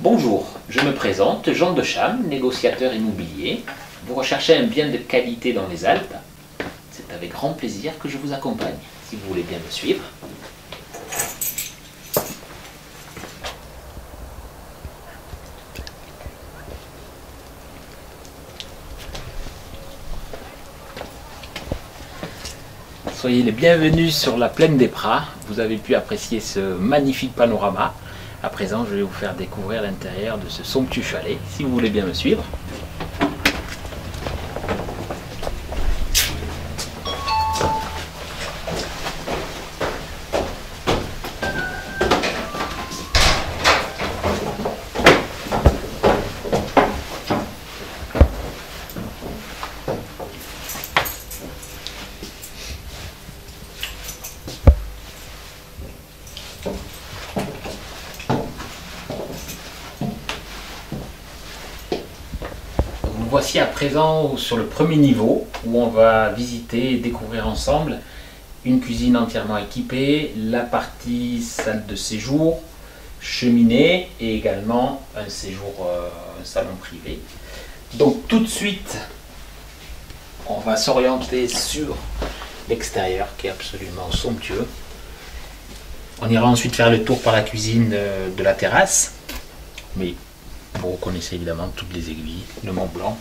Bonjour, je me présente, Jean Decham, négociateur immobilier. Vous recherchez un bien de qualité dans les Alpes? C'est avec grand plaisir que je vous accompagne, si vous voulez bien me suivre. Soyez les bienvenus sur la plaine des Prats. Vous avez pu apprécier ce magnifique panorama. À présent, je vais vous faire découvrir l'intérieur de ce somptueux chalet, si vous voulez bien me suivre. Voici à présent sur le premier niveau où on va visiter et découvrir ensemble une cuisine entièrement équipée, la partie salle de séjour, cheminée et également un salon privé. Donc tout de suite, on va s'orienter sur l'extérieur qui est absolument somptueux. On ira ensuite faire le tour par la cuisine de la terrasse, mais vous reconnaissez évidemment toutes les aiguilles, le Mont Blanc.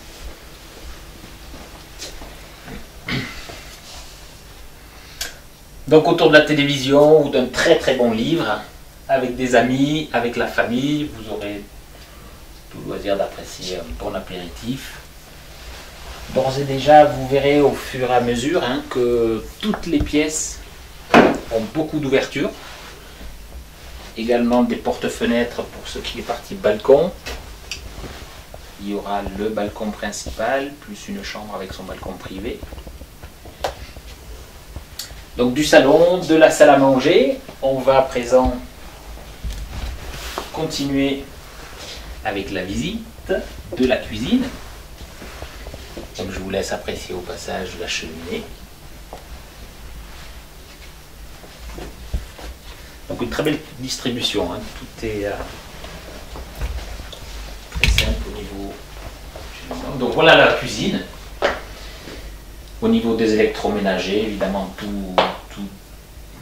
Donc autour de la télévision ou d'un très très bon livre, avec des amis, avec la famille, vous aurez tout le loisir d'apprécier un bon apéritif. D'ores et déjà, vous verrez au fur et à mesure que toutes les pièces ont beaucoup d'ouvertures. Également des porte-fenêtres pour ce qui est partie balcon. Il y aura le balcon principal, plus une chambre avec son balcon privé. Donc du salon, de la salle à manger, on va à présent continuer avec la visite de la cuisine. Donc je vous laisse apprécier au passage la cheminée. Donc une très belle distribution, tout est très simple au niveau. Donc voilà la cuisine. Au niveau des électroménagers, évidemment tout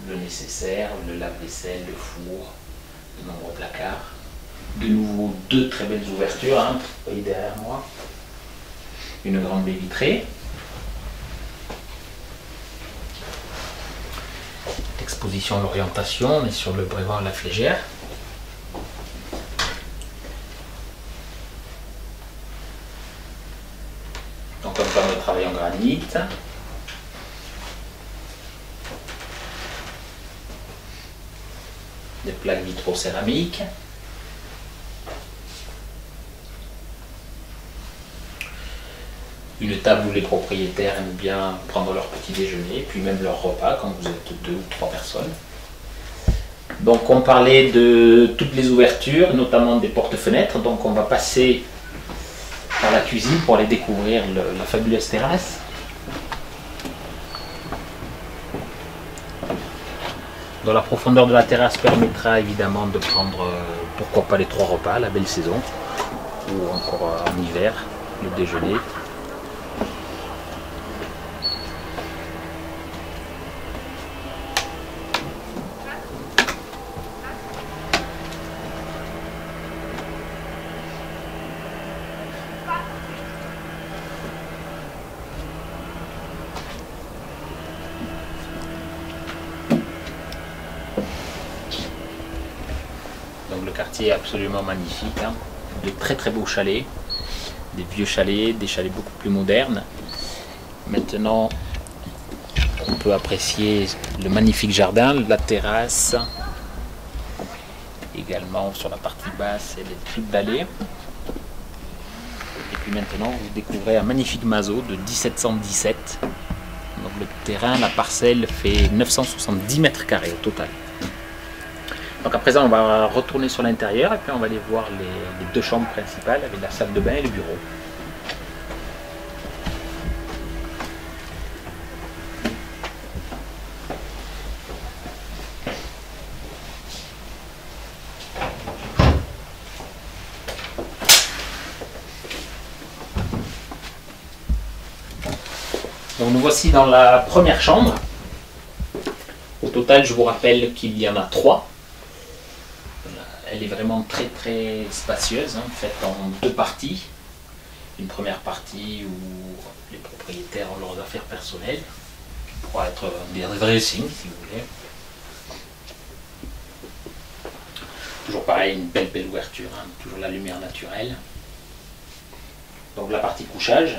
le nécessaire, le lave-vaisselle, le four, de nombreux placards. De nouveau deux très belles ouvertures, vous voyez derrière moi. Une grande baie vitrée. Exposition l'orientation, on est sur le Brévent La Flégère. Donc un fameux travail en granit. Des plaques vitrocéramiques. Une table où les propriétaires aiment bien prendre leur petit déjeuner, puis même leur repas quand vous êtes 2 ou 3 personnes. Donc on parlait de toutes les ouvertures, notamment des porte-fenêtres. Donc on va passer par la cuisine pour aller découvrir la fabuleuse terrasse. Dans la profondeur de la terrasse permettra évidemment de prendre, pourquoi pas les 3 repas, la belle saison, ou encore en hiver, le déjeuner. Donc le quartier est absolument magnifique, de très très beaux chalets, des vieux chalets, des chalets beaucoup plus modernes. Maintenant, on peut apprécier le magnifique jardin, la terrasse, également sur la partie basse et les tripes d'allées. Et puis maintenant, vous découvrez un magnifique maso de 1717. Donc le terrain, la parcelle fait 970 mètres carrés au total. Donc à présent, on va retourner sur l'intérieur et puis on va aller voir les 2 chambres principales avec la salle de bain et le bureau. Donc nous voici dans la première chambre. Au total, je vous rappelle qu'il y en a 3. Elle est vraiment très très spacieuse, hein, faite en 2 parties. Une première partie où les propriétaires ont leurs affaires personnelles, qui pourra être des dressings si vous voulez. Toujours pareil, une belle ouverture, hein, toujours la lumière naturelle. Donc la partie couchage,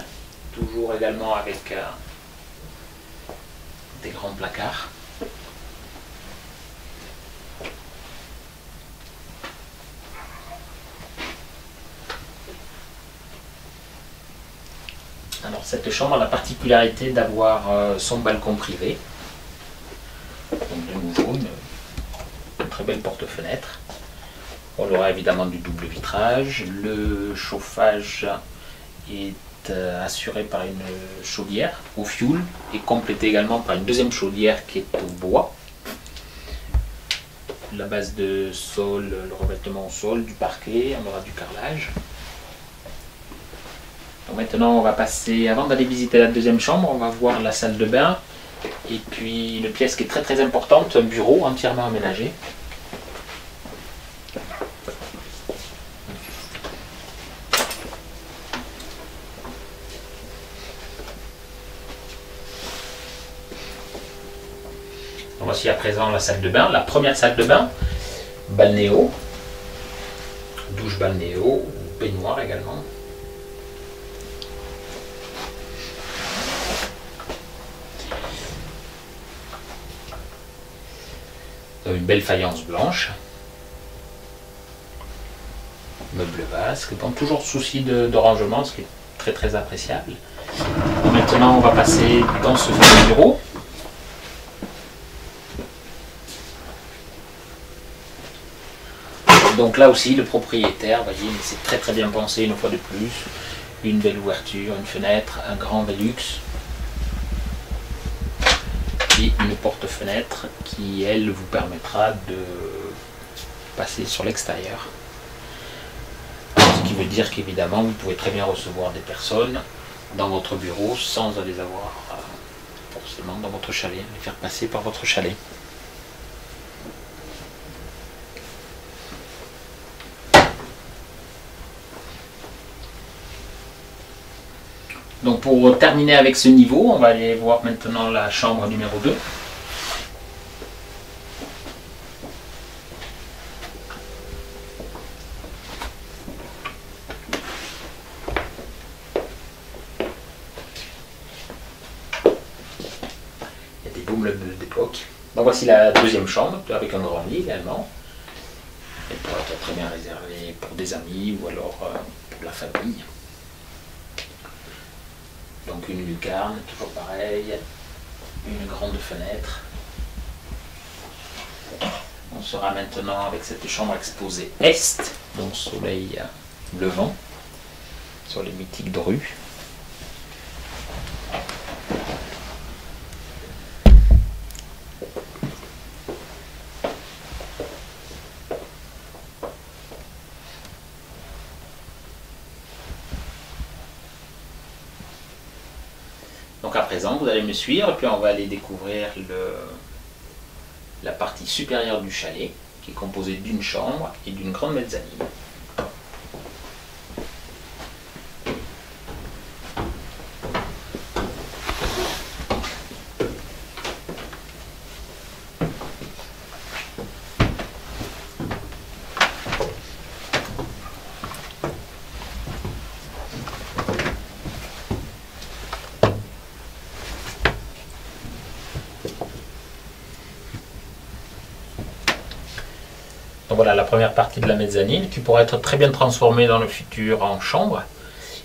toujours également avec des grands placards. Alors cette chambre a la particularité d'avoir son balcon privé. Donc de nouveau une très belle porte-fenêtre. On aura évidemment du double vitrage. Le chauffage est assuré par une chaudière au fioul et complété également par une deuxième chaudière qui est au bois. La base de sol, le revêtement au sol, du parquet, on aura du carrelage. Donc maintenant on va passer, avant d'aller visiter la deuxième chambre, on va voir la salle de bain et puis une pièce qui est très très importante, un bureau entièrement aménagé. Donc voici à présent la salle de bain, la première salle de bain, balnéo, douche balnéo, baignoire également. Une belle faïence blanche, meuble vasque, donc toujours souci de rangement, ce qui est très très appréciable. Maintenant on va passer dans ce fameux bureau. Donc là aussi le propriétaire, voyez, c'est très très bien pensé une fois de plus. Une belle ouverture, une fenêtre, un grand Velux. Et une porte-fenêtre qui, elle, vous permettra de passer sur l'extérieur. Ce qui veut dire qu'évidemment, vous pouvez très bien recevoir des personnes dans votre bureau sans les avoir forcément dans votre chalet, les faire passer par votre chalet. Donc pour terminer avec ce niveau, on va aller voir maintenant la chambre numéro 2. Il y a des beaux meubles d'époque. Donc voici la deuxième chambre, avec un grand lit également. Elle pourrait être très bien réservée pour des amis ou alors pour la famille. Donc une lucarne, toujours pareil, une grande fenêtre. On sera maintenant avec cette chambre exposée est, donc soleil levant, sur les mythiques drues. Donc à présent, vous allez me suivre et puis on va aller découvrir la partie supérieure du chalet, qui est composée d'une chambre et d'une grande mezzanine. Donc voilà la première partie de la mezzanine qui pourra être très bien transformée dans le futur en chambre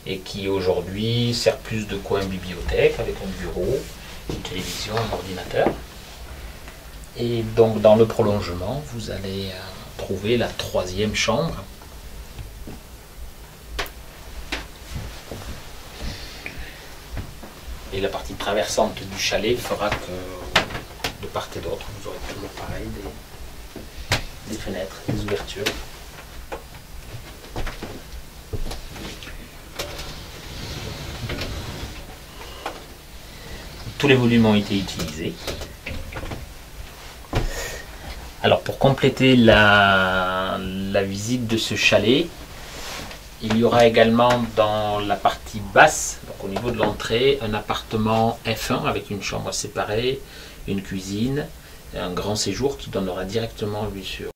et qui aujourd'hui sert plus de coin bibliothèque avec un bureau, une télévision, un ordinateur. Et donc dans le prolongement, vous allez trouver la troisième chambre. Et la partie traversante du chalet fera que de part et d'autre, vous aurez toujours pareil des fenêtres, des ouvertures. tous les volumes ont été utilisés. Alors pour compléter la visite de ce chalet, il y aura également dans la partie basse, donc au niveau de l'entrée, un appartement F1 avec une chambre séparée, une cuisine, et un grand séjour qui donnera directement vue sur